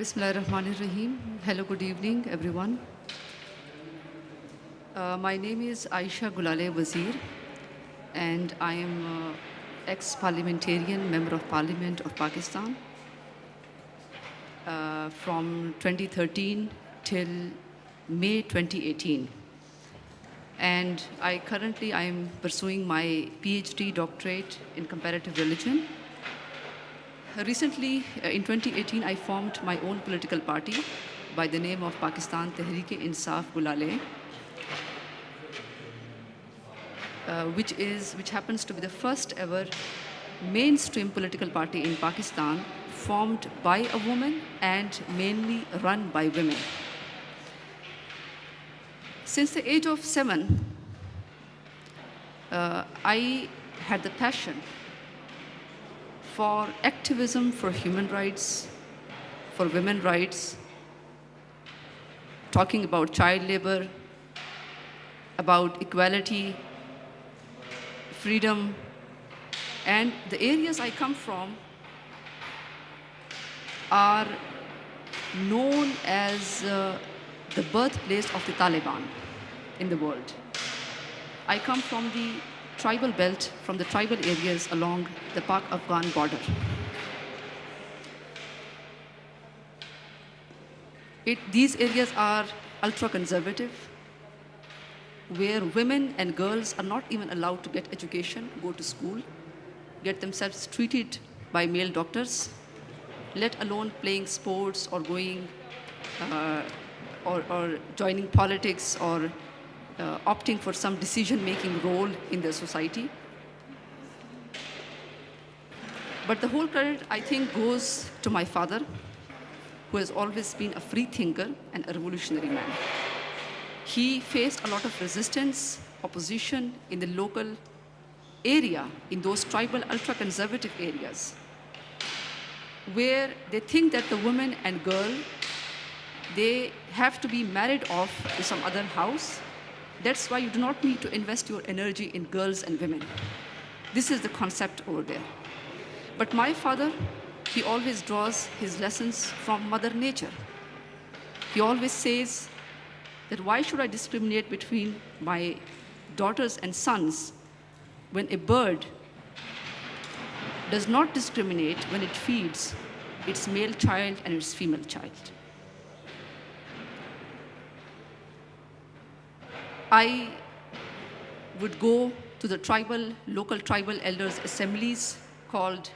Bismillahirrahmanirrahim. Hello, good evening, everyone. My name is Ayesha Gulalai Wazir, and I am ex-parliamentarian member of Parliament of Pakistan from 2013 till May 2018. And I am pursuing my PhD doctorate in comparative religion. Recently, in 2018, I formed my own political party by the name of Pakistan Tehreek-e-Insaf Gulalai, which happens to be the first ever mainstream political party in Pakistan, formed by a woman and mainly run by women. Since the age of 7, I had the passion for activism for human rights, for women's rights, talking about child labor, about equality, freedom, and the areas I come from are known as the birthplace of the Taliban in the world. I come from the tribal belt, from the tribal areas along the Pak-Afghan border. These areas are ultra-conservative, where women and girls are not even allowed to get education, go to school, get themselves treated by male doctors, let alone playing sports or going or joining politics or opting for some decision-making role in the society. But the whole credit, I think, goes to my father, who has always been a free thinker and a revolutionary man. He faced a lot of resistance, opposition in the local area, in those tribal, ultra-conservative areas, where they think that the woman and girl, they have to be married off to some other house. That's why you do not need to invest your energy in girls and women. This is the concept over there. But my father, he always draws his lessons from Mother Nature. He always says that why should I discriminate between my daughters and sons when a bird does not discriminate when it feeds its male child and its female child. I would go to the local tribal elders' assemblies called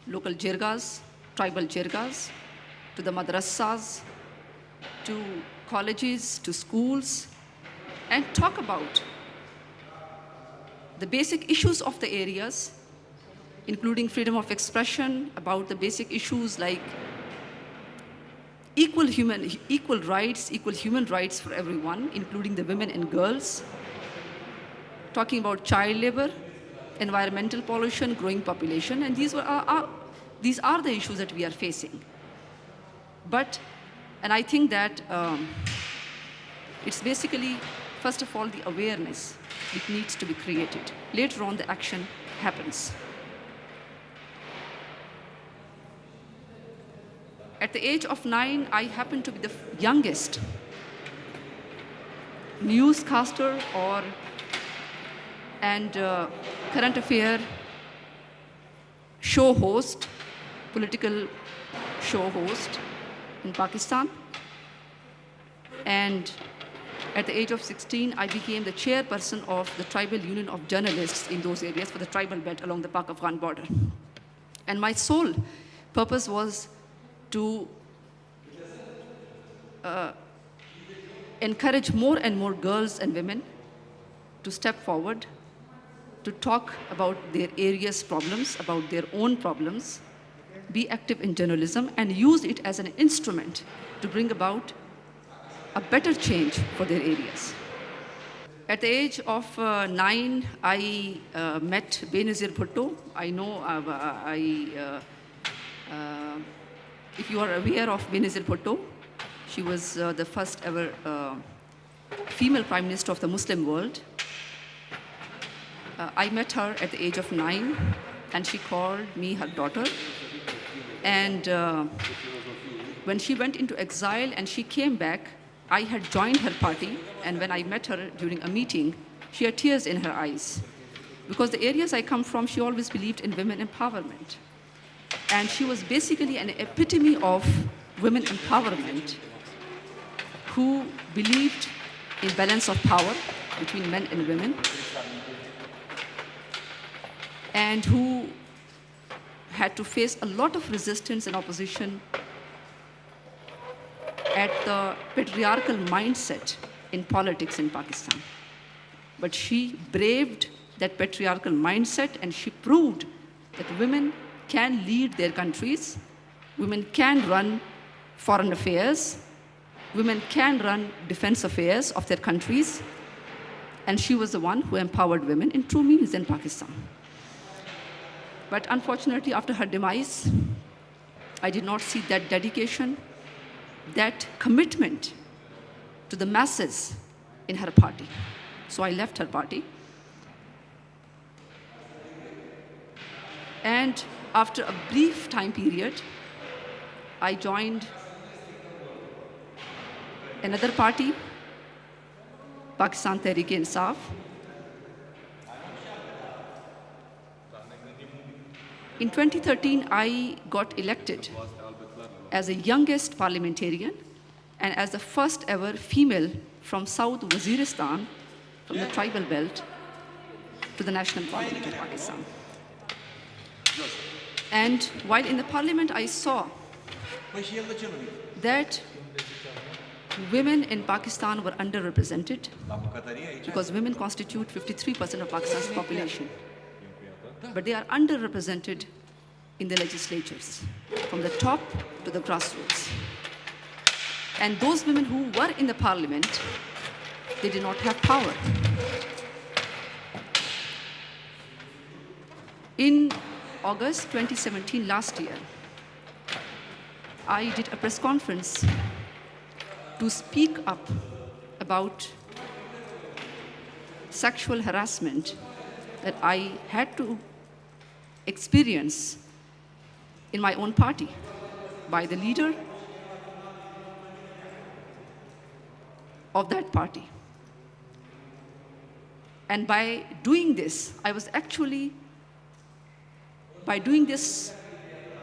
local jirgas, tribal jirgas, to the madrasas, to colleges, to schools, and talk about the basic issues of the areas, including freedom of expression, about the basic issues like equal human rights for everyone, including the women and girls, talking about child labor, environmental pollution, growing population, and these are the issues that we are facing. And I think that it's basically, first of all, the awareness that needs to be created. Later on, the action happens. At the age of 9, I happened to be the youngest newscaster and current affair show host, political show host in Pakistan. And at the age of 16, I became the chairperson of the Tribal Union of Journalists in those areas for the tribal belt along the Pak-Afghan border. And my sole purpose was to encourage more and more girls and women to step forward, to talk about their area's problems, about their own problems, be active in journalism, and use it as an instrument to bring about a better change for their areas. At the age of 9, I met Benazir Bhutto. I know if you are aware of Benazir Bhutto, she was the first ever female prime minister of the Muslim world. I met her at the age of 9, and she called me her daughter. And When she went into exile and she came back, I had joined her party, and when I met her during a meeting, she had tears in her eyes. Because the areas I come from, she always believed in women empowerment. And she was basically an epitome of women empowerment who believed in balance of power between men and women, and who had to face a lot of resistance and opposition at the patriarchal mindset in politics in Pakistan. But she braved that patriarchal mindset, and she proved that women can lead their countries, women can run foreign affairs, women can run defense affairs of their countries, and she was the one who empowered women in true means in Pakistan. But unfortunately, after her demise, I did not see that dedication, that commitment to the masses in her party. So I left her party. And after a brief time period, I joined another party, Pakistan Tehreek-e-Insaf. In 2013, I got elected as the youngest parliamentarian and as the first ever female from South Waziristan, from the tribal belt, to the National Parliament of Pakistan. And while in the parliament, I saw that women in Pakistan were underrepresented because women constitute 53% of Pakistan's population. But they are underrepresented in the legislatures, from the top to the grassroots. And those women who were in the parliament, they did not have power. In August 2017, last year, I did a press conference to speak up about sexual harassment that I had to experience in my own party by the leader of that party. And by doing this, by doing this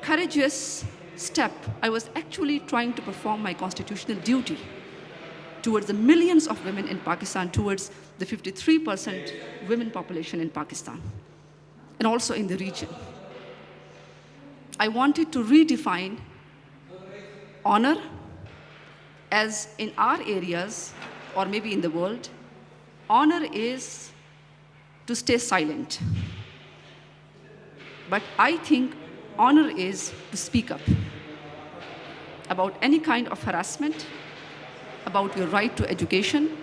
courageous step, I was actually trying to perform my constitutional duty towards the millions of women in Pakistan, towards the 53% women population in Pakistan, and also in the region. I wanted to redefine honor as in our areas, or maybe in the world, honor is to stay silent. But I think honor is to speak up about any kind of harassment, about your right to education,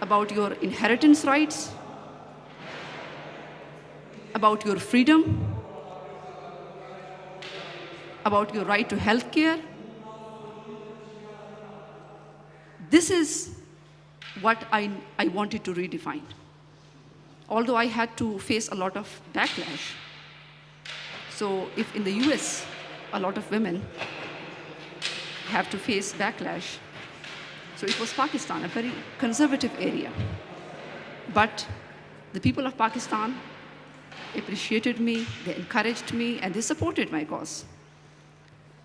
about your inheritance rights, about your freedom, about your right to health care. This is what I wanted to redefine. Although I had to face a lot of backlash. So if in the US, a lot of women have to face backlash, so it was Pakistan, a very conservative area. But the people of Pakistan appreciated me, they encouraged me, and they supported my cause.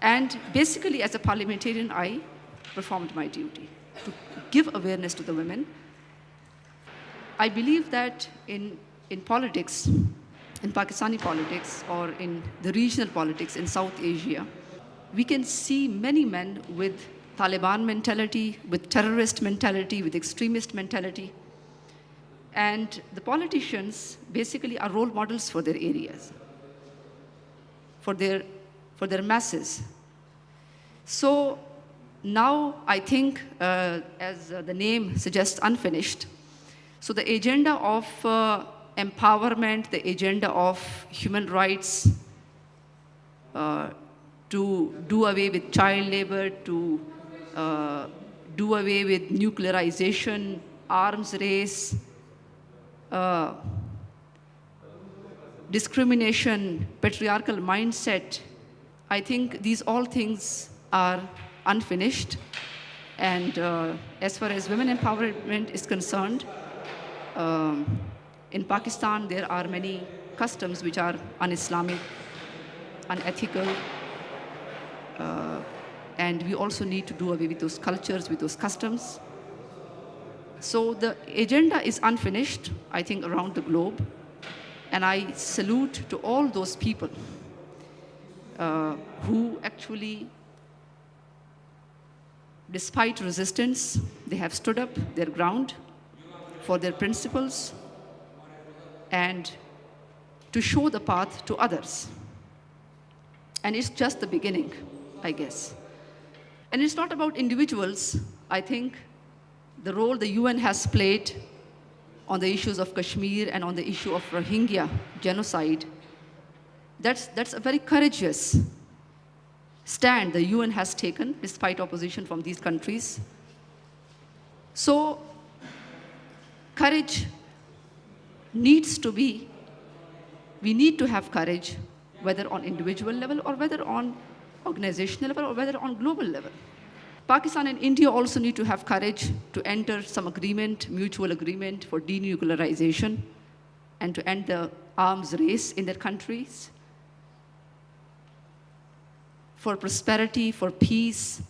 And basically, as a parliamentarian, I performed my duty to give awareness to the women. I believe that in politics, in Pakistani politics, or in the regional politics in South Asia, we can see many men with Taliban mentality, with terrorist mentality, with extremist mentality. And the politicians basically are role models for their areas, for their masses. So now I think, as the name suggests, unfinished. So the agenda of empowerment, the agenda of human rights, to do away with child labor, to do away with nuclearization, arms race, discrimination, patriarchal mindset. I think these all things are unfinished. And as far as women empowerment is concerned, in Pakistan, there are many customs which are un-Islamic, unethical, and we also need to do away with those cultures, with those customs. So the agenda is unfinished, I think, around the globe. And I salute to all those people who actually, despite resistance, they have stood up their ground for their principles and to show the path to others. And it's just the beginning, I guess. And it's not about individuals. I think the role the UN has played on the issues of Kashmir and on the issue of Rohingya genocide, that's a very courageous stand the UN has taken despite opposition from these countries. So courage needs to be, we need to have courage, whether on individual level or whether on organizational level or whether on global level. Pakistan and India also need to have courage to enter some agreement, mutual agreement for denuclearization and to end the arms race in their countries, for prosperity, for peace,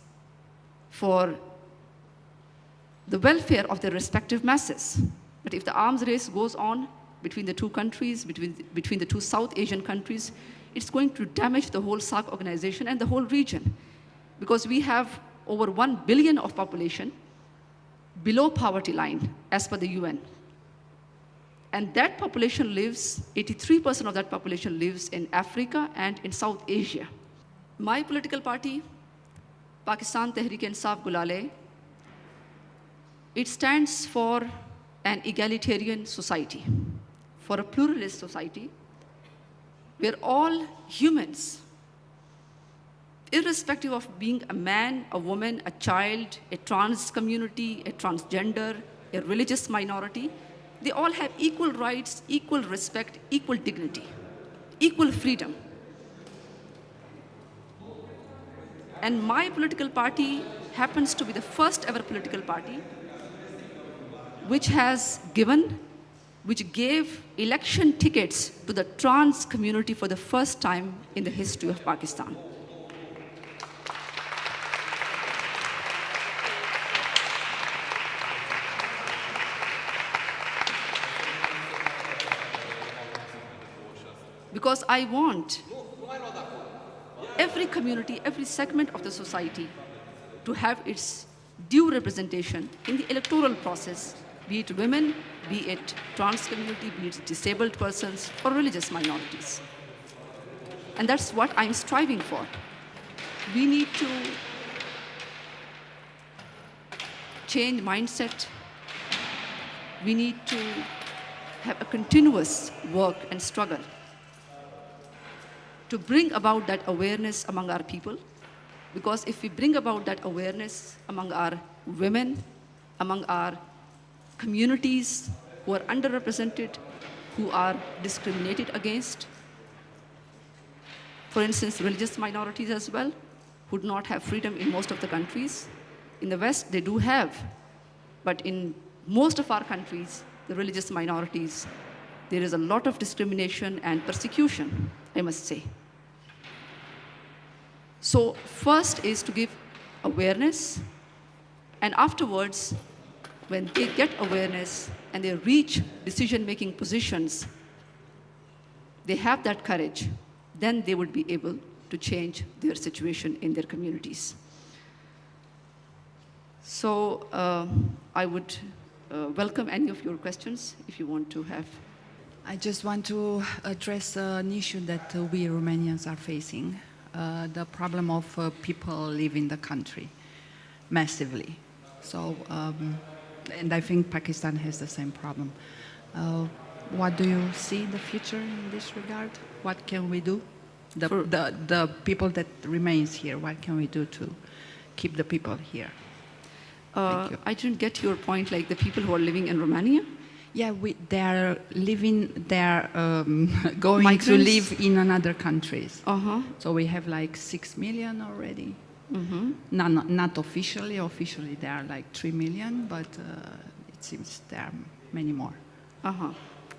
for the welfare of their respective masses. But if the arms race goes on between the two countries, between the two South Asian countries, it's going to damage the whole SAARC organization and the whole region. Because we have over 1 billion of population below poverty line as per the UN. And that population lives, 83% of that population lives in Africa and in South Asia. My political party, Pakistan Tehreek-e-Insaf Gulalai, it stands for an egalitarian society, for a pluralist society, where all humans, irrespective of being a man, a woman, a child, a trans community, a transgender, a religious minority, they all have equal rights, equal respect, equal dignity, equal freedom. And my political party happens to be the first ever political party which gave election tickets to the trans community for the first time in the history of Pakistan. Because I want every community, every segment of the society to have its due representation in the electoral process, be it women, be it trans community, be it disabled persons or religious minorities. And that's what I'm striving for. We need to change mindset. We need to have a continuous work and struggle to bring about that awareness among our people. Because if we bring about that awareness among our women, among our communities who are underrepresented, who are discriminated against, for instance, religious minorities as well, who do not have freedom in most of the countries. In the West, they do have, but in most of our countries, the religious minorities, there is a lot of discrimination and persecution, I must say. So first is to give awareness, and afterwards, when they get awareness and they reach decision-making positions, they have that courage, then they would be able to change their situation in their communities. So I would welcome any of your questions if you want to have. I just want to address an issue that we Romanians are facing, the problem of people leaving the country massively. So, and I think Pakistan has the same problem. What do you see in the future in this regard? What can we do? The people that remains here, what can we do to keep the people here? Thank you. I didn't get your point, like the people who are living in Romania? Yeah, they're living, they're going Migrants? to live in another countries. Uh-huh. So we have like 6 million already. Not officially. Officially, there are like 3 million, but it seems there are many more. Uh-huh.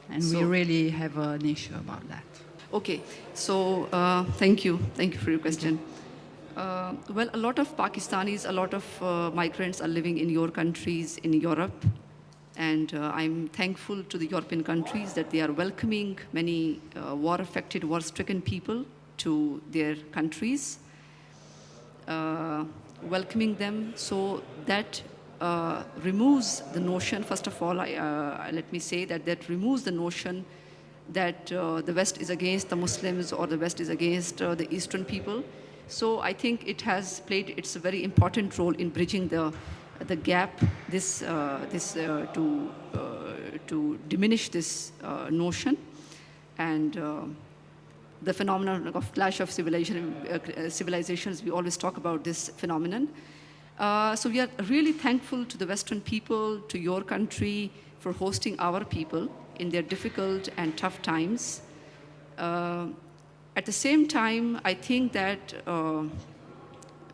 And we really have an issue about that. Okay, so thank you. Thank you for your question. Well, a lot of Pakistanis, a lot of migrants are living in your countries in Europe. And I'm thankful to the European countries that they are welcoming many war-affected, war-stricken people to their countries, welcoming them. So that removes the notion, first of all, let me say that removes the notion that the West is against the Muslims or the West is against the Eastern people. So I think it has played its a very important role in bridging the gap, to diminish this notion, and the phenomenon of clash of civilizations. We always talk about this phenomenon. So we are really thankful to the Western people, to your country, for hosting our people in their difficult and tough times. At the same time, I think that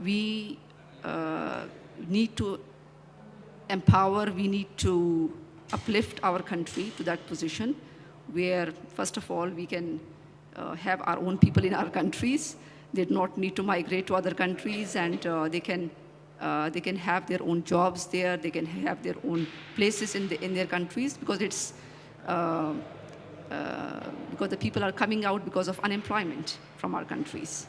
we need to empower, we need to uplift our country to that position where, first of all, we can have our own people in our countries. They do not need to migrate to other countries, and they can have their own jobs there. They can have their own places in their countries, because it's because the people are coming out because of unemployment from our countries.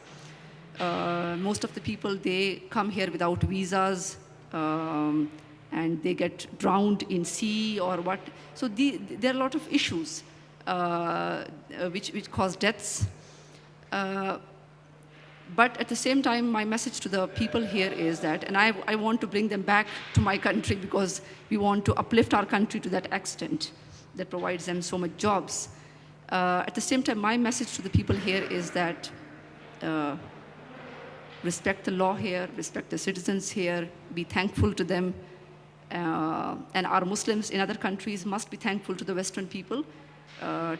Most of the people, they come here without visas, and they get drowned in sea or what. So there are a lot of issues which cause deaths. But at the same time, my message to the people here is that, and I want to bring them back to my country, because we want to uplift our country to that extent that provides them so much jobs. At the same time, my message to the people here is that respect the law here, respect the citizens here, be thankful to them. And our Muslims in other countries must be thankful to the Western people.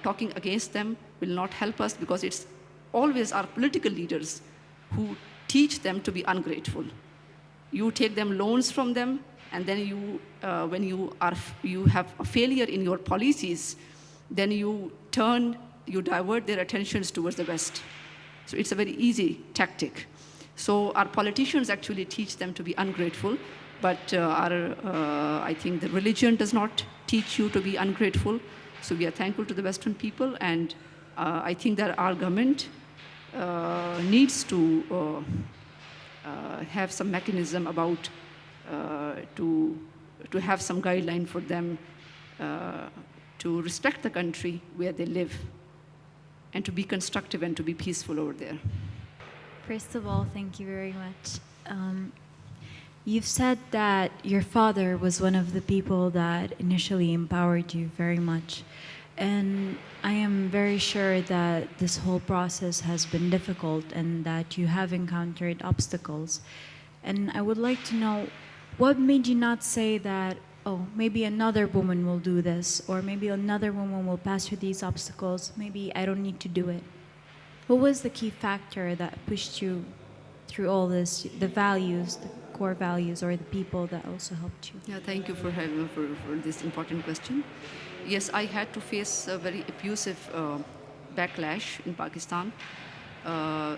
Talking against them will not help us, because it's always our political leaders who teach them to be ungrateful. You take them loans from them, and then you, when you have a failure in your policies, then you divert their attentions towards the West. So it's a very easy tactic. So our politicians actually teach them to be ungrateful, but I think the religion does not teach you to be ungrateful. So we are thankful to the Western people, and I think that our government needs to have some mechanism about to have some guideline for them to respect the country where they live, and to be constructive and to be peaceful over there. First of all, thank you very much. You've said that your father was one of the people that initially empowered you very much. And I am very sure that this whole process has been difficult and that you have encountered obstacles. And I would like to know, what made you not say that, oh, maybe another woman will do this, or maybe another woman will pass through these obstacles, maybe I don't need to do it? What was the key factor that pushed you through all this, the values, the core values, or the people that also helped you? Yeah, thank you for this important question. Yes, I had to face a very abusive backlash in Pakistan.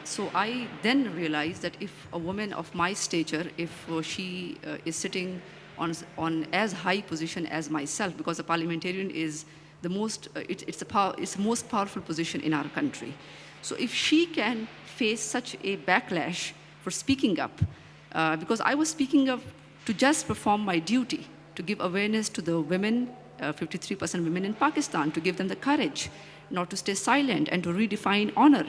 So I then realized that if a woman of my stature, if she is sitting on as high position as myself, because a parliamentarian is the most, it's the most powerful position in our country. So if she can face such a backlash for speaking up, because I was speaking up to just perform my duty, to give awareness to the women, 53% women in Pakistan, to give them the courage not to stay silent and to redefine honor.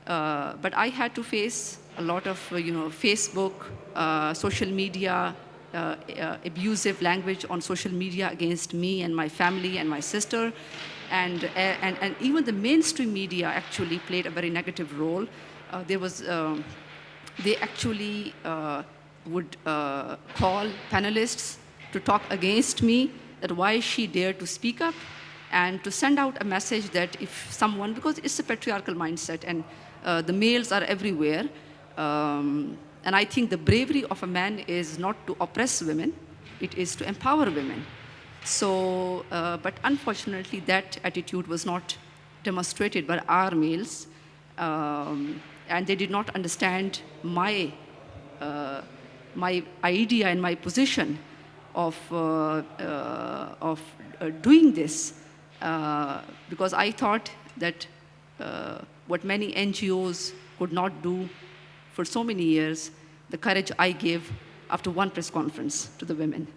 But I had to face a lot of, Facebook, social media, abusive language on social media against me and my family and my sister. And even the mainstream media actually played a very negative role. They actually would call panelists to talk against me, that why she dared to speak up, and to send out a message that if someone, because it's a patriarchal mindset, and the males are everywhere, and And I think the bravery of a man is not to oppress women, it is to empower women. So, but unfortunately, that attitude was not demonstrated by our males, and they did not understand my idea and my position of doing this, because I thought that what many NGOs could not do for so many years, the courage I gave after one press conference to the women.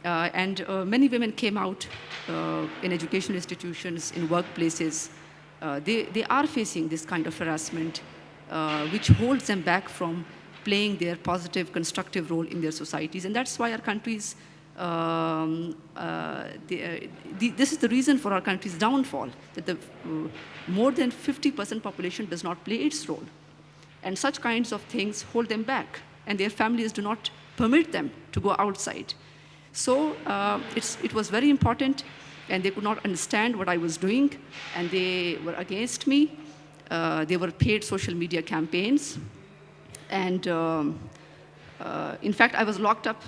And many women came out in educational institutions, in workplaces. They are facing this kind of harassment, which holds them back from playing their positive, constructive role in their societies. And that's why our countries, this is the reason for our country's downfall, that the more than 50% population does not play its role. And such kinds of things hold them back, and their families do not permit them to go outside. So it was very important, and they could not understand what I was doing, and they were against me. They were paid social media campaigns. And in fact, I was locked up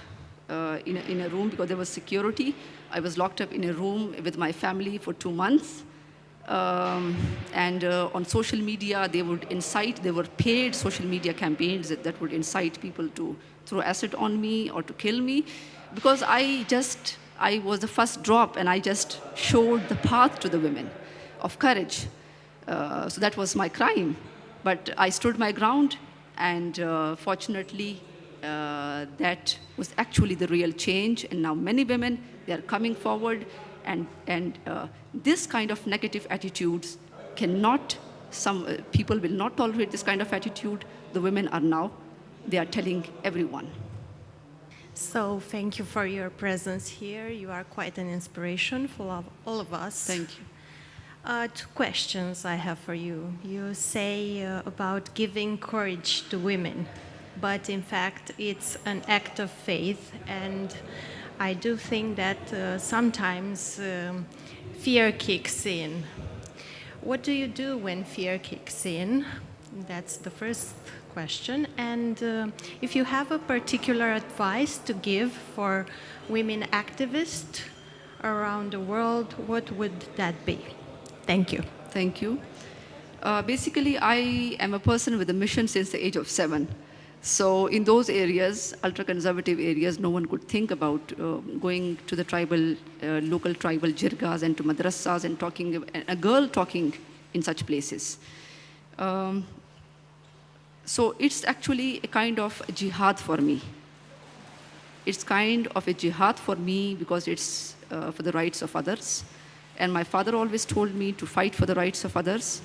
in a room because there was security. I was locked up in a room with my family for 2 months. And on social media, they would incite, they were paid social media campaigns that would incite people to throw acid on me or to kill me, because I was the first drop, and I just showed the path to the women of courage. So that was my crime. But I stood my ground, and fortunately, that was actually the real change. And now many women, they are coming forward, and this kind of negative attitudes cannot, some people will not tolerate this kind of attitude. The women are now, they are telling everyone. So thank you for your presence here. You are quite an inspiration for all of us. Thank you. 2 questions I have for you. You say about giving courage to women, but in fact it's an act of faith, and I do think that sometimes fear kicks in. What do you do when fear kicks in? That's the first question. And if you have a particular advice to give for women activists around the world, what would that be? Thank you. Thank you. Basically, I am a person with a mission since the age of 7. So in those areas, ultra-conservative areas, no one could think about going to the tribal, local tribal jirgas and to madrasas and talking, a girl talking in such places. So it's actually a kind of jihad for me. It's kind of a jihad for me because it's for the rights of others. And my father always told me to fight for the rights of others.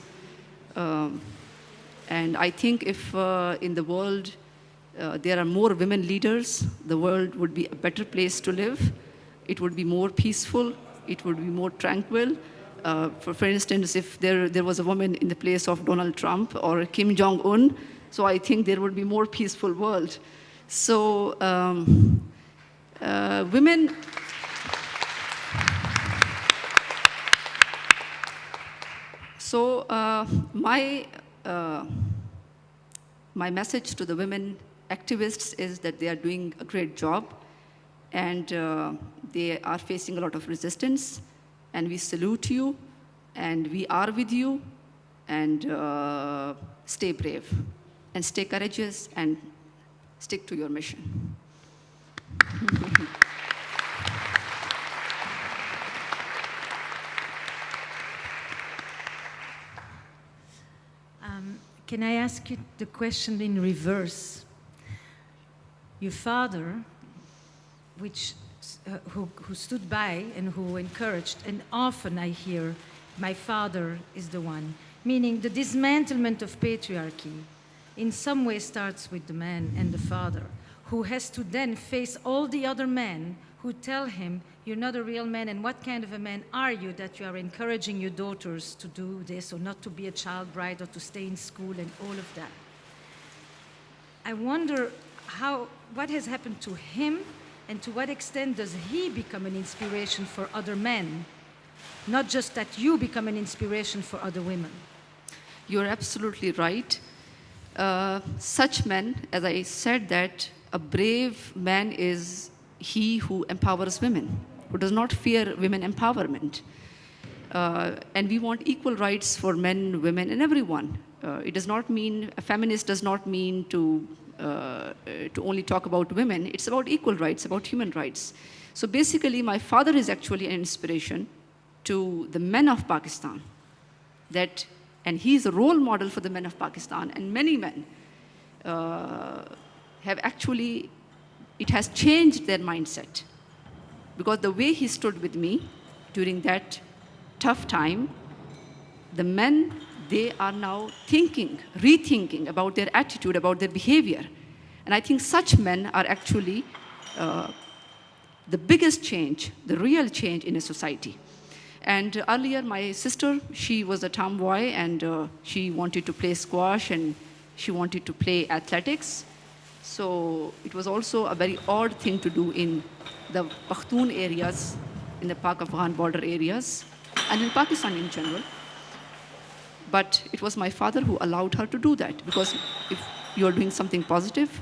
And I think if in the world there are more women leaders, the world would be a better place to live. It would be more peaceful. It would be more tranquil. For instance, if there was a woman in the place of Donald Trump or Kim Jong-un, so I think there would be more peaceful world. So women... So my message to the women activists is that they are doing a great job, and they are facing a lot of resistance, and we salute you, and we are with you, and stay brave, and stay courageous, and stick to your mission. Can I ask you the question in reverse? Your father, who stood by and who encouraged, and often I hear, my father is the one, meaning the dismantlement of patriarchy in some way starts with the man and the father, who has to then face all the other men who tell him, you're not a real man, and what kind of a man are you that you are encouraging your daughters to do this or not to be a child bride or to stay in school and all of that. I wonder what has happened to him, and to what extent does he become an inspiration for other men? Not just that you become an inspiration for other women. You're absolutely right. Such men, as I said, that a brave man is he who empowers women, who does not fear women empowerment. And we want equal rights for men, women, and everyone. It does not mean, a feminist does not mean to only talk about women. It's about equal rights, about human rights. So basically, my father is actually an inspiration to the men of Pakistan. And he's a role model for the men of Pakistan. And many men have actually, it has changed their mindset. Because the way he stood with me during that tough time, the men, they are now thinking, rethinking about their attitude, about their behavior. And I think such men are actually the biggest change, the real change in a society. And earlier, my sister, she was a tomboy, and she wanted to play squash, and she wanted to play athletics. So it was also a very odd thing to do in the Pakhtun areas, in the Pak-Afghan border areas, and in Pakistan in general. But it was my father who allowed her to do that, because if you're doing something positive,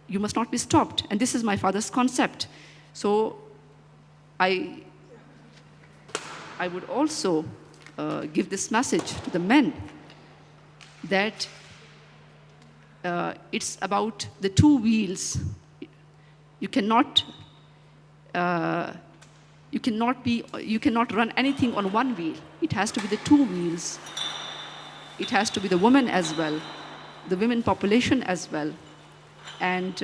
you must not be stopped. And this is my father's concept. So I would also give this message to the men that it's about the two wheels. You cannot run anything on one wheel. It has to be the two wheels. It has to be the women as well, the women population as well. And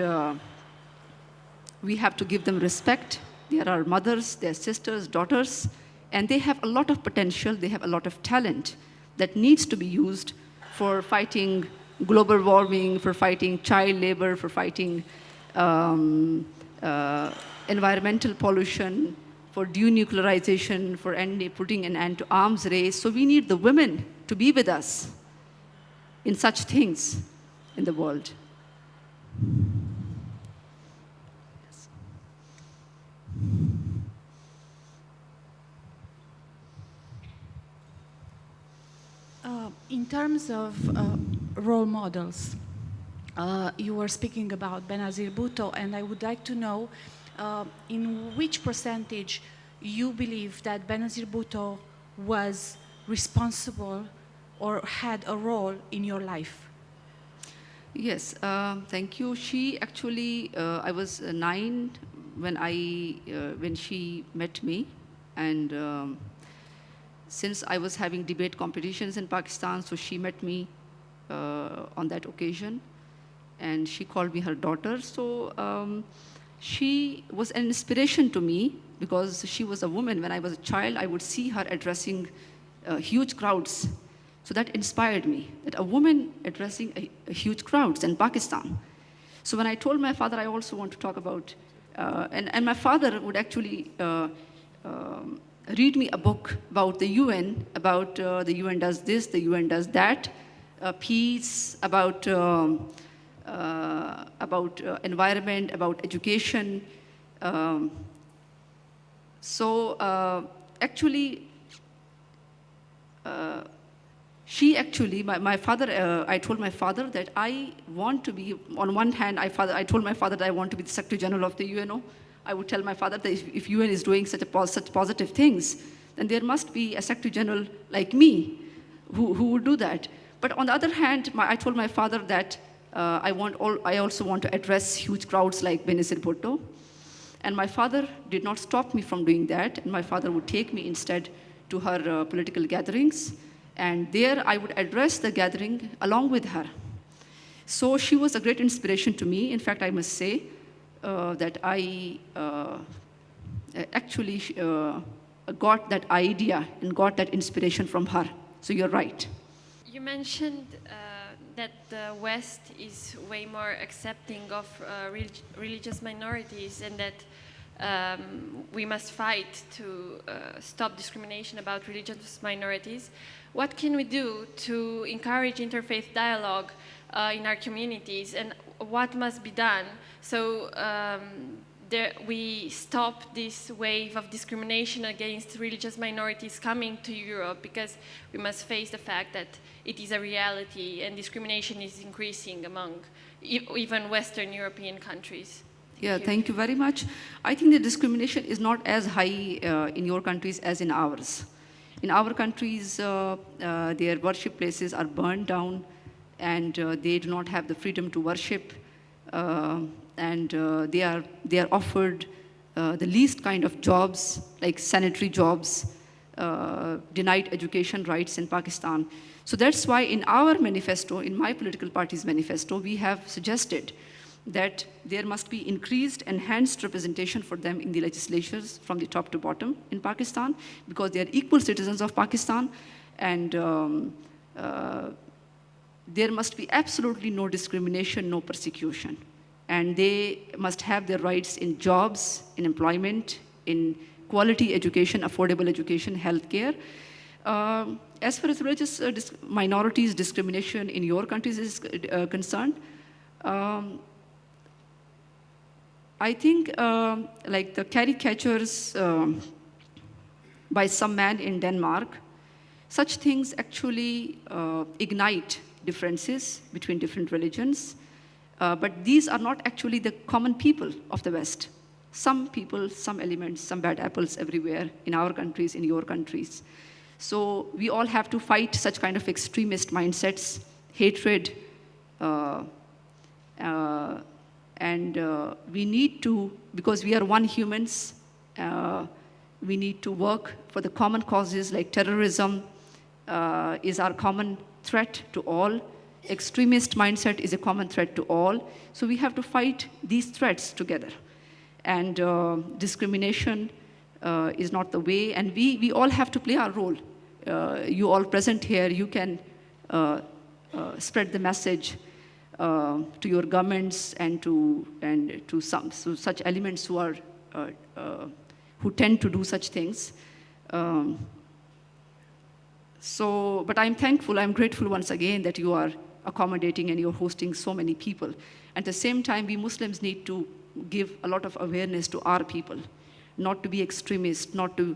we have to give them respect. They are our mothers, their sisters, daughters, and they have a lot of potential, they have a lot of talent that needs to be used for fighting global warming, for fighting child labor, for fighting environmental pollution, for denuclearization, for putting an end to arms race. So we need the women to be with us in such things in the world. In terms of role models, you were speaking about Benazir Bhutto, and I would like to know in which percentage you believe that Benazir Bhutto was responsible or had a role in your life? Yes, thank you. She actually, I was 9 when she met me, and since I was having debate competitions in Pakistan, so she met me on that occasion, and she called me her daughter. So she was an inspiration to me because she was a woman. When I was a child, I would see her addressing huge crowds. So that inspired me, that a woman addressing a huge crowds in Pakistan. So when I told my father, I also want to talk about, and my father would actually read me a book about the UN, about the UN does this, the UN does that, peace, about environment, about education. She actually, my father, I told my father that I want to be, on one hand, I told my father that I want to be the Secretary General of the UNO. I would tell my father that if UN is doing such positive things, then there must be a Secretary General like me who would do that. But on the other hand, I told my father that I also want to address huge crowds like Benazir Bhutto. And my father did not stop me from doing that. And my father would take me instead to her political gatherings. And there I would address the gathering along with her. So she was a great inspiration to me. In fact, I must say that I actually got that idea and got that inspiration from her. So you're right. You mentioned that the West is way more accepting of religious minorities, and that we must fight to stop discrimination about religious minorities. What can we do to encourage interfaith dialogue in our communities, and what must be done so we stop this wave of discrimination against religious minorities coming to Europe, because we must face the fact that it is a reality and discrimination is increasing among even Western European countries. Yeah, thank you very much. I think the discrimination is not as high in your countries as in ours. In our countries, their worship places are burned down, and they do not have the freedom to worship, and they are offered the least kind of jobs, like sanitary jobs, denied education rights in Pakistan. So that's why in our manifesto, in my political party's manifesto, we have suggested that there must be increased, enhanced representation for them in the legislatures from the top to bottom in Pakistan, because they are equal citizens of Pakistan, and there must be absolutely no discrimination, no persecution. And they must have their rights in jobs, in employment, in quality education, affordable education, healthcare. As far as religious minorities discrimination in your countries is concerned, I think like the caricatures by some man in Denmark, such things actually ignite differences between different religions, but these are not actually the common people of the West. Some people, some elements, some bad apples everywhere in our countries, in your countries. So we all have to fight such kind of extremist mindsets, hatred, and we need to, because we are one humans, we need to work for the common causes, like terrorism is our common threat to all. Extremist mindset is a common threat to all. So we have to fight these threats together. And discrimination is not the way, and we all have to play our role. You all present here, you can spread the message to your governments and to such elements who are who tend to do such things. But I'm thankful, I'm grateful once again that you are accommodating and you're hosting so many people. At the same time, we Muslims need to give a lot of awareness to our people, not to be extremist, not to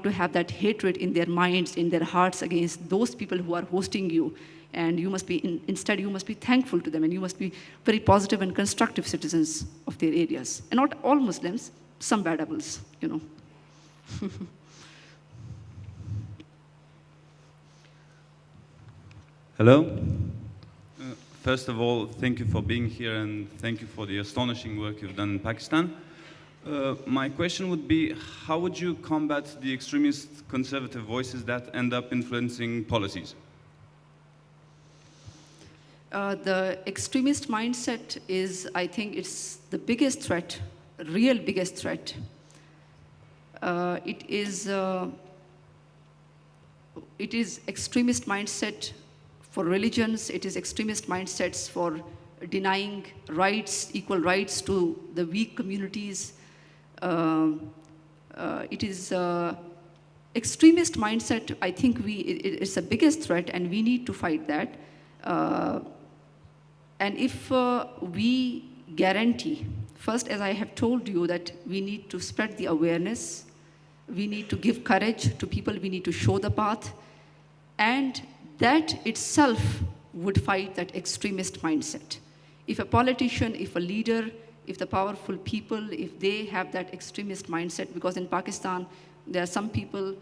have that hatred in their minds, in their hearts against those people who are hosting you. And you must be, instead you must be thankful to them, and you must be very positive and constructive citizens of their areas. And not all Muslims, some bad apples, you know. Hello. First of all, thank you for being here, and thank you for the astonishing work you've done in Pakistan. My question would be, how would you combat the extremist conservative voices that end up influencing policies? The extremist mindset is, I think, it's the biggest threat, real biggest threat. It is extremist mindset for religions. It is extremist mindsets for denying rights, equal rights to the weak communities. It is extremist mindset. I think it's the biggest threat, and we need to fight that. And if we guarantee, first, as I have told you, that we need to spread the awareness, we need to give courage to people, we need to show the path, and that itself would fight that extremist mindset. If a politician, if a leader, if the powerful people, if they have that extremist mindset, because in Pakistan, there are some people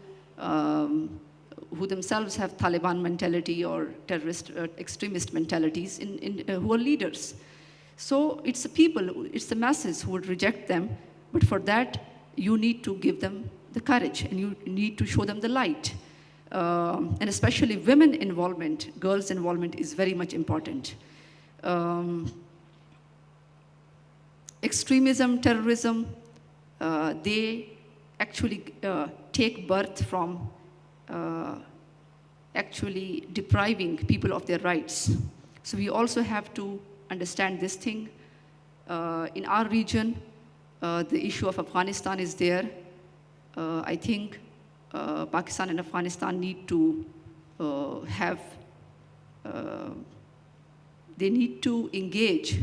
who themselves have Taliban mentality or terrorist extremist mentalities who are leaders. So it's the people, it's the masses who would reject them, but for that, you need to give them the courage, and you need to show them the light. And especially women involvement, girls' involvement is very much important. Extremism, terrorism, they actually take birth from actually depriving people of their rights. So we also have to understand this thing. In our region, the issue of Afghanistan is there. I think Pakistan and Afghanistan need to they need to engage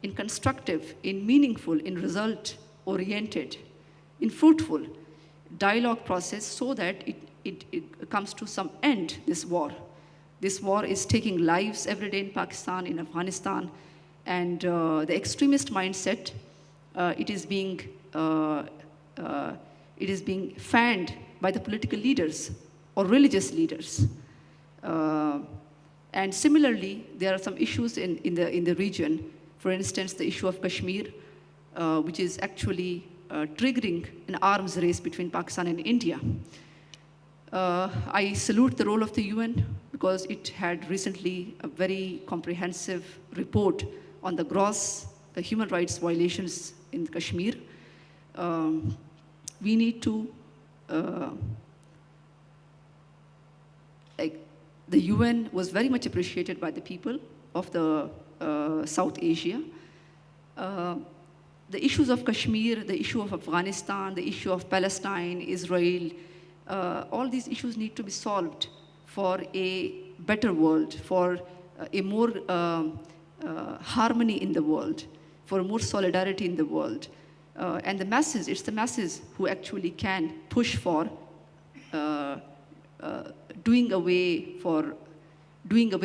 in constructive, in meaningful, in result oriented, in fruitful dialogue process so that it comes to some end, this war. This war is taking lives every day in Pakistan, in Afghanistan, and the extremist mindset, it is being fanned by the political leaders or religious leaders. And similarly, there are some issues in the region. For instance, the issue of Kashmir, which is actually triggering an arms race between Pakistan and India. I salute the role of the UN because it had recently a very comprehensive report on the gross human rights violations in Kashmir. We need to, the UN was very much appreciated by the people of the South Asia. The issues of Kashmir, the issue of Afghanistan, the issue of Palestine, Israel, all these issues need to be solved for a better world, for a more harmony in the world, for more solidarity in the world. And the masses, it's the masses who actually can push for doing away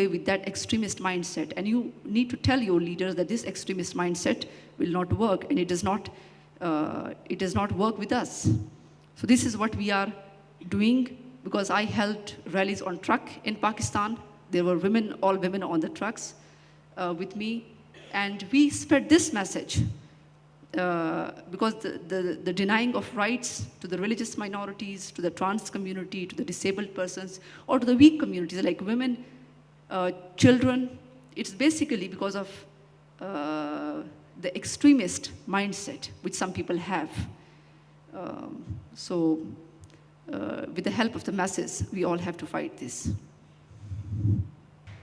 with that extremist mindset. And you need to tell your leaders that this extremist mindset will not work, and it does not work with us. So this is what we are doing, because I held rallies on truck in Pakistan. There were women, all women on the trucks with me, and we spread this message. Because the denying of rights to the religious minorities, to the trans community, to the disabled persons, or to the weak communities like women, children, it's basically because of the extremist mindset which some people have. With the help of the masses, we all have to fight this.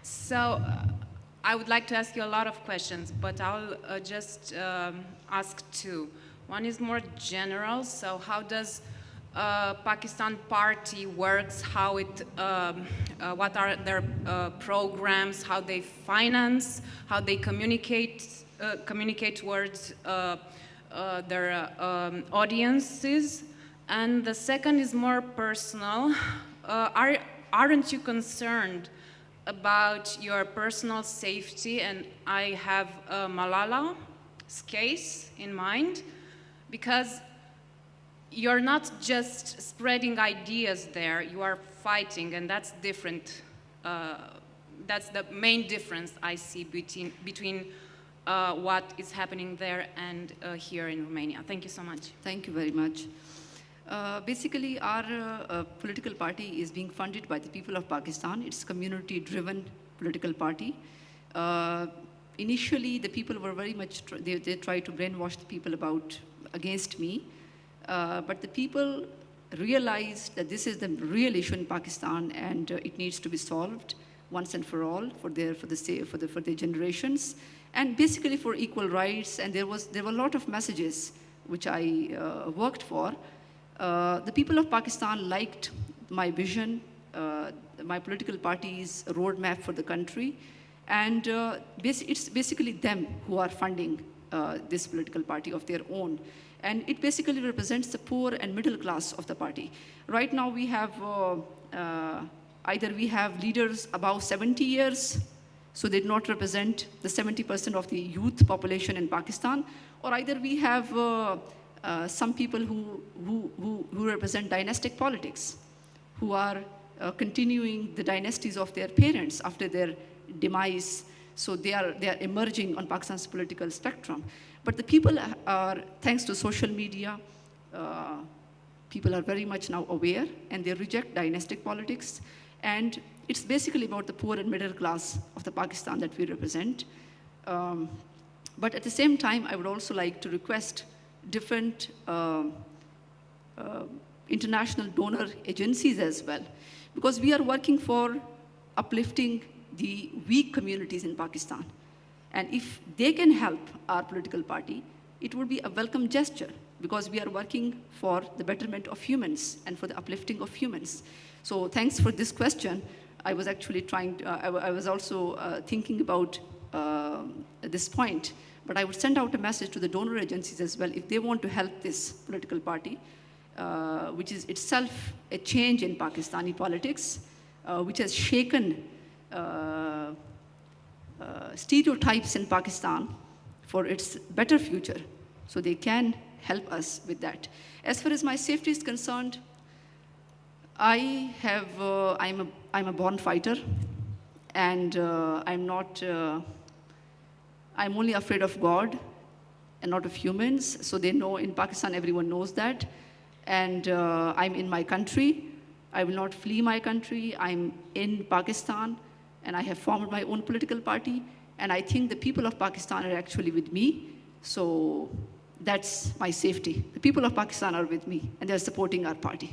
So, I would like to ask you a lot of questions, but I'll just ask two. One is more general, so how does Pakistan Party works, how it, what are their programs, how they finance, how they communicate towards their audiences? And the second is more personal. Aren't you concerned about your personal safety? And I have Malala's case in mind, because you're not just spreading ideas there, you are fighting, and that's different. That's the main difference I see between what is happening there and here in Romania. Thank you so much. Thank you very much. Basically, our political party is being funded by the people of Pakistan. It's a community-driven political party. Initially, the people were very much, they tried to brainwash the people against me. But the people realized that this is the real issue in Pakistan, and it needs to be solved once and for all for their generations, and basically for equal rights. And there were a lot of messages which I worked for. The people of Pakistan liked my vision, my political party's roadmap for the country, and it's basically them who are funding this political party of their own. And it basically represents the poor and middle class of the party. Right now we have, either we have leaders above 70 years, so they do not represent the 70% of the youth population in Pakistan, or either we have some people who represent dynastic politics, who are continuing the dynasties of their parents after their demise. So they are emerging on Pakistan's political spectrum. But the people are, thanks to social media, people are very much now aware, and they reject dynastic politics. And it's basically about the poor and middle class of the Pakistan that we represent. But at the same time, I would also like to request different international donor agencies as well, because we are working for uplifting the weak communities in Pakistan. And if they can help our political party, it would be a welcome gesture, because we are working for the betterment of humans and for the uplifting of humans. So thanks for this question. I was actually I was also thinking about this point, But I would send out a message to the donor agencies as well if they want to help this political party, which is itself a change in Pakistani politics, which has shaken stereotypes in Pakistan for its better future. So they can help us with that. As far as my safety is concerned, I'm a born fighter, and I'm only afraid of God and not of humans. So they know in Pakistan, everyone knows that. And I'm in my country. I will not flee my country. I'm in Pakistan, and I have formed my own political party. And I think the people of Pakistan are actually with me. So that's my safety. The people of Pakistan are with me, and they're supporting our party.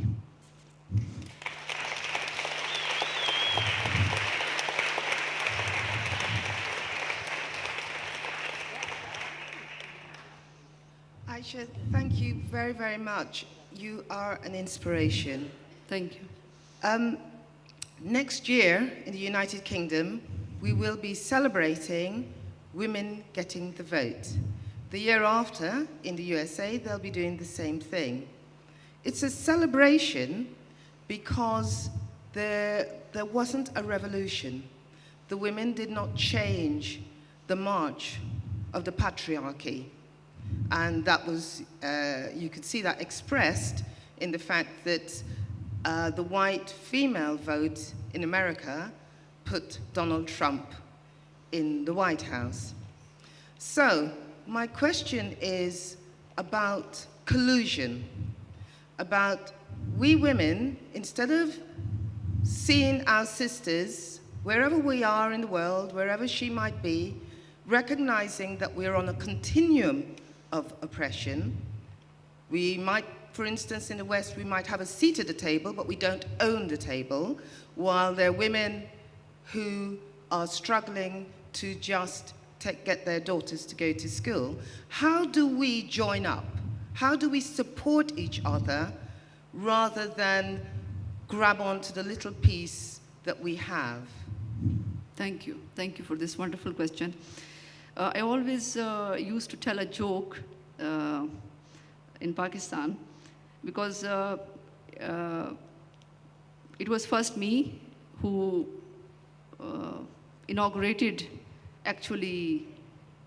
Ayesha, thank you very, very much. You are an inspiration. Thank you. Next year in the United Kingdom, we will be celebrating women getting the vote. The year after, in the USA, they'll be doing the same thing. It's a celebration because there wasn't a revolution. The women did not change the march of the patriarchy. And that was, you could see that expressed in the fact that the white female vote in America put Donald Trump in the White House. So my question is about collusion, about we women, instead of seeing our sisters, wherever we are in the world, wherever she might be, recognizing that we're on a continuum of oppression. We might, for instance, in the West, we might have a seat at the table, but we don't own the table, while there are women who are struggling to just get their daughters to go to school. How do we join up? How do we support each other rather than grab onto the little piece that we have? Thank you. Thank you for this wonderful question. I always used to tell a joke in Pakistan because it was first me who inaugurated actually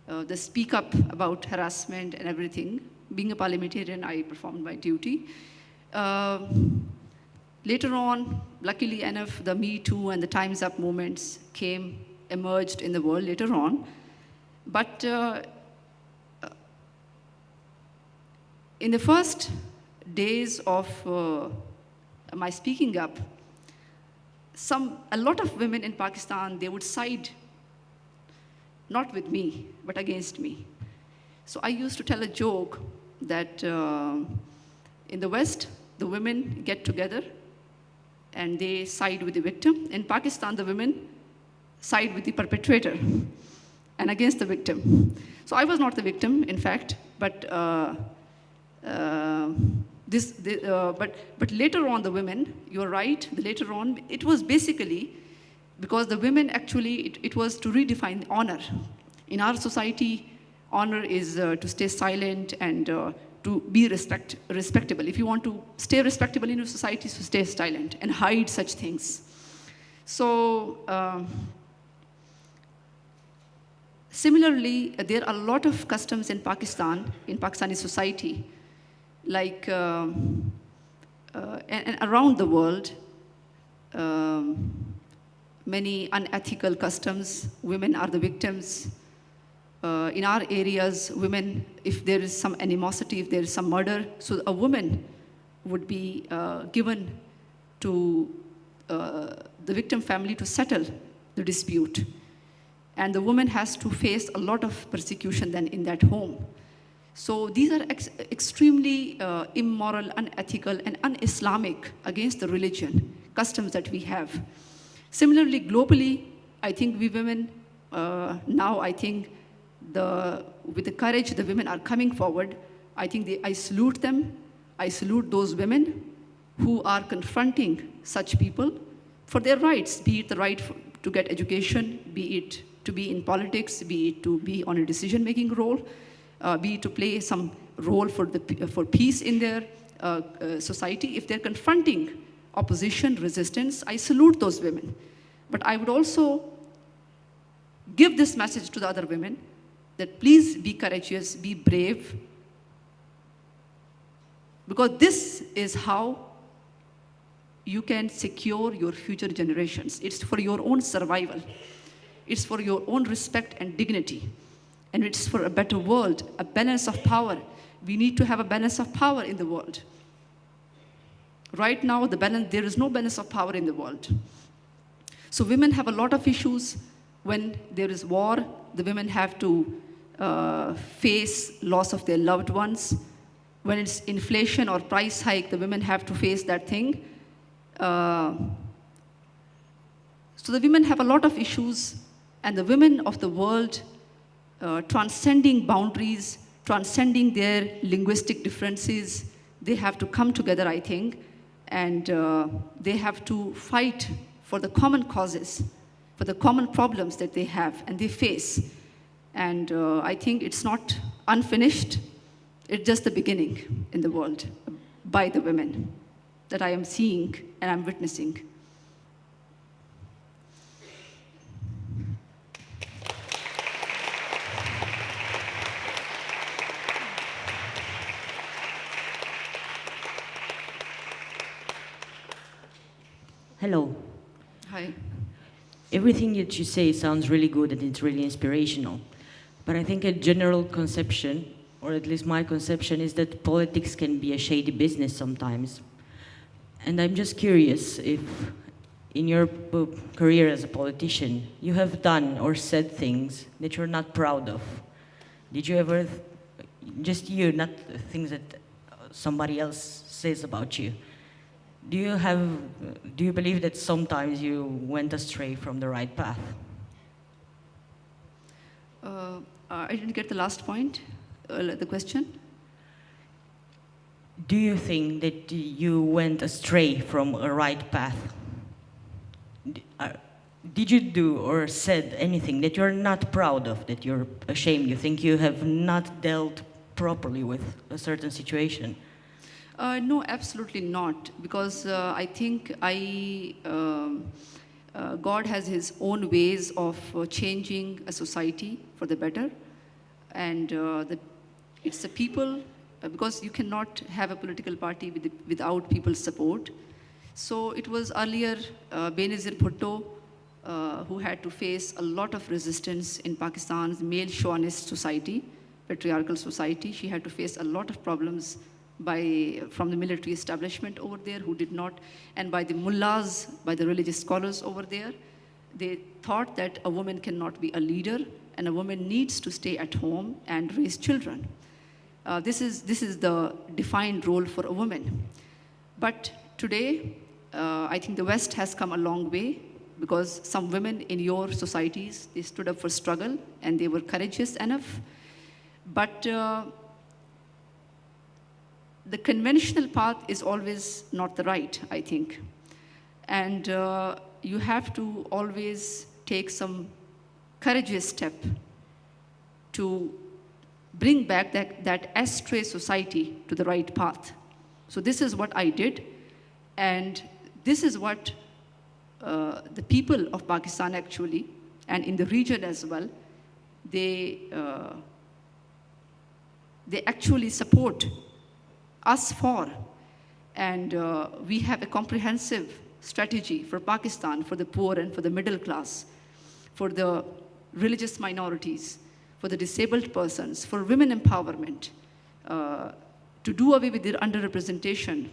the speak up about harassment and everything. Being a parliamentarian, I performed my duty. Later on, luckily enough, the Me Too and the Time's Up movements emerged in the world later on. But in the first days of my speaking up, a lot of women in Pakistan, they would side not with me, but against me. So I used to tell a joke that in the West, the women get together and they side with the victim. In Pakistan, the women side with the perpetrator and against the victim. So I was not the victim, in fact, but later on, the women, you're right, later on, it was basically because the women actually, it was to redefine honor. In our society, honor is to stay silent and to be respectable. If you want to stay respectable in your society, so stay silent and hide such things. So, similarly, there are a lot of customs in Pakistan, in Pakistani society, like, and around the world, many unethical customs, women are the victims. In our areas, women, if there is some animosity, if there is some murder, so a woman would be given to the victim family to settle the dispute. And the woman has to face a lot of persecution then in that home. So these are extremely immoral, unethical, and un-Islamic against the religion, customs that we have. Similarly, globally, I think we women, now I think with the courage the women are coming forward, I think I salute them. I salute those women who are confronting such people for their rights, be it the right to get education, be it to be in politics, be it to be on a decision-making role, be it to play some role for peace in their society. If they're confronting opposition, resistance, I salute those women. But I would also give this message to the other women that please be courageous, be brave, because this is how you can secure your future generations. It's for your own survival. It's for your own respect and dignity. And it's for a better world, a balance of power. We need to have a balance of power in the world. Right now, there is no balance of power in the world. So women have a lot of issues. When there is war, the women have to face loss of their loved ones. When it's inflation or price hike, the women have to face that thing. So the women have a lot of issues, and the women of the world, transcending boundaries, transcending their linguistic differences, they have to come together, I think, and they have to fight for the common causes, for the common problems that they have and they face. And I think it's not unfinished, it's just the beginning in the world by the women that I am seeing and I'm witnessing. Hello. Hi. Everything that you say sounds really good and it's really inspirational. But I think a general conception, or at least my conception, is that politics can be a shady business sometimes. And I'm just curious if, in your career as a politician, you have done or said things that you're not proud of. Did you ever, just you, not things that somebody else says about you, do you believe that sometimes you went astray from the right path? I didn't get the last point, the question. Do you think that you went astray from a right path? Did you do or said anything that you're not proud of, that you're ashamed, you think you have not dealt properly with a certain situation? No, absolutely not, because I think God has his own ways of changing a society for the better. And it's the people, because you cannot have a political party without people's support. So it was earlier Benazir Bhutto who had to face a lot of resistance in Pakistan's male chauvinist society, patriarchal society. She had to face a lot of problems from the military establishment over there who did not, and by the mullahs, by the religious scholars over there. They thought that a woman cannot be a leader and a woman needs to stay at home and raise children. This is the defined role for a woman. But today, I think the West has come a long way, because some women in your societies, they stood up for struggle and they were courageous enough. But the conventional path is always not the right, I think. And you have to always take some courageous step to bring back that astray society to the right path. So this is what I did, and this is what the people of Pakistan actually, and in the region as well, they actually support us for. And we have a comprehensive strategy for Pakistan, for the poor and for the middle class, for the religious minorities, for the disabled persons, for women empowerment, to do away with their underrepresentation,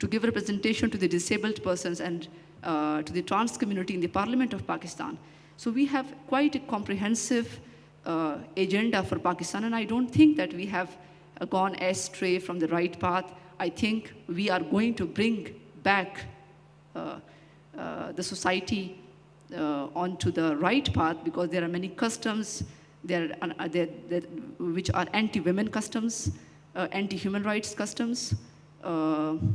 to give representation to the disabled persons and to the trans community in the Parliament of Pakistan. So we have quite a comprehensive agenda for Pakistan, and I don't think that we have gone astray from the right path. I think we are going to bring back the society onto the right path, because there are many customs which are anti-women customs, anti-human rights customs,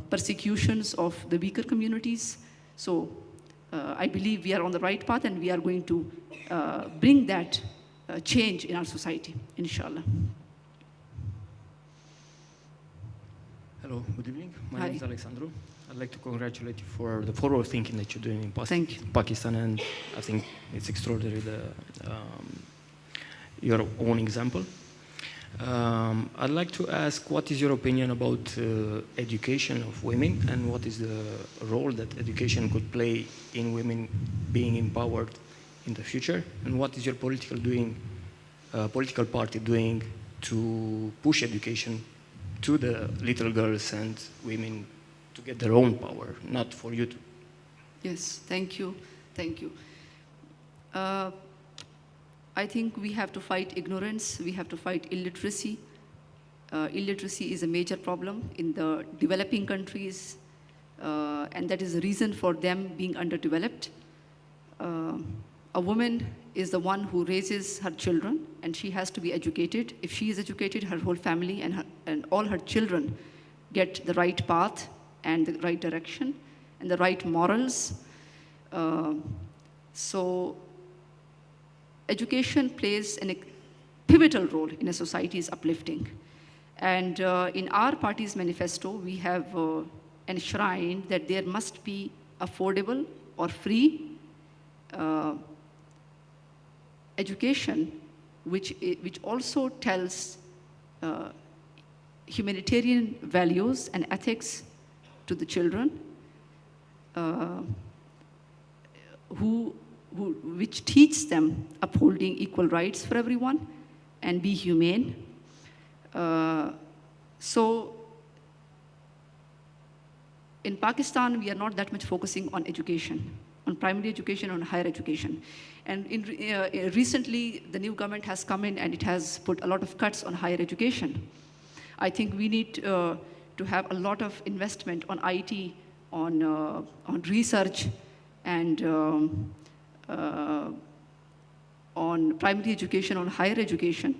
persecutions of the weaker communities. So I believe we are on the right path and we are going to bring that change in our society, inshallah. Hello, good evening. My Hi. name is Alexandru. I'd like to congratulate you for the forward thinking that you're doing in Thank you. Pakistan, and I think it's extraordinary, your own example. I'd like to ask, what is your opinion about education of women, and what is the role that education could play in women being empowered in the future, and what is your political party doing to push education to the little girls and women to get their own power, not for you to? Yes, thank you. Thank you. I think we have to fight ignorance. We have to fight illiteracy. Illiteracy is a major problem in the developing countries, and that is the reason for them being underdeveloped. A woman is the one who raises her children, and she has to be educated. If she is educated, her whole family and all her children get the right path and the right direction and the right morals. So education plays a pivotal role in a society's uplifting. And in our party's manifesto, we have enshrined that there must be affordable or free education, which also tells humanitarian values and ethics to the children, which teach them upholding equal rights for everyone and be humane. So in Pakistan, we are not that much focusing on education, on primary education, on higher education. And recently, the new government has come in and it has put a lot of cuts on higher education. I think we need to have a lot of investment on IT, on research, and on primary education, on higher education.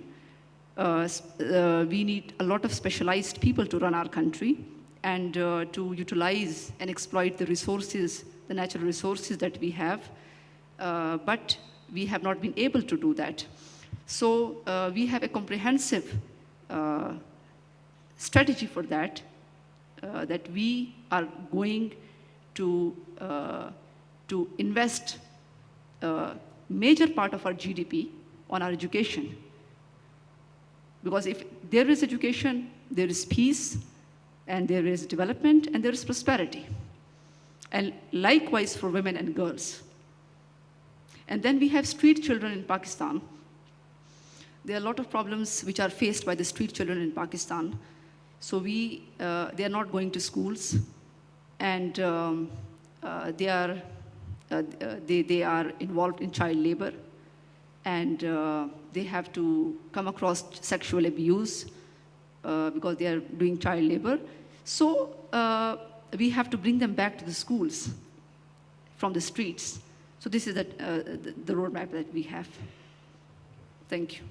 We need a lot of specialized people to run our country and to utilize and exploit the resources, the natural resources that we have. But we have not been able to do that. So we have a comprehensive strategy for that, that we are going to invest a major part of our GDP on our education. Because if there is education, there is peace, and there is development, and there is prosperity. And likewise for women and girls. And then we have street children in Pakistan. There are a lot of problems which are faced by the street children in Pakistan. So they are not going to schools, and they are involved in child labor, and they have to come across sexual abuse because they are doing child labor. So we have to bring them back to the schools from the streets. So this is the roadmap that we have. Thank you.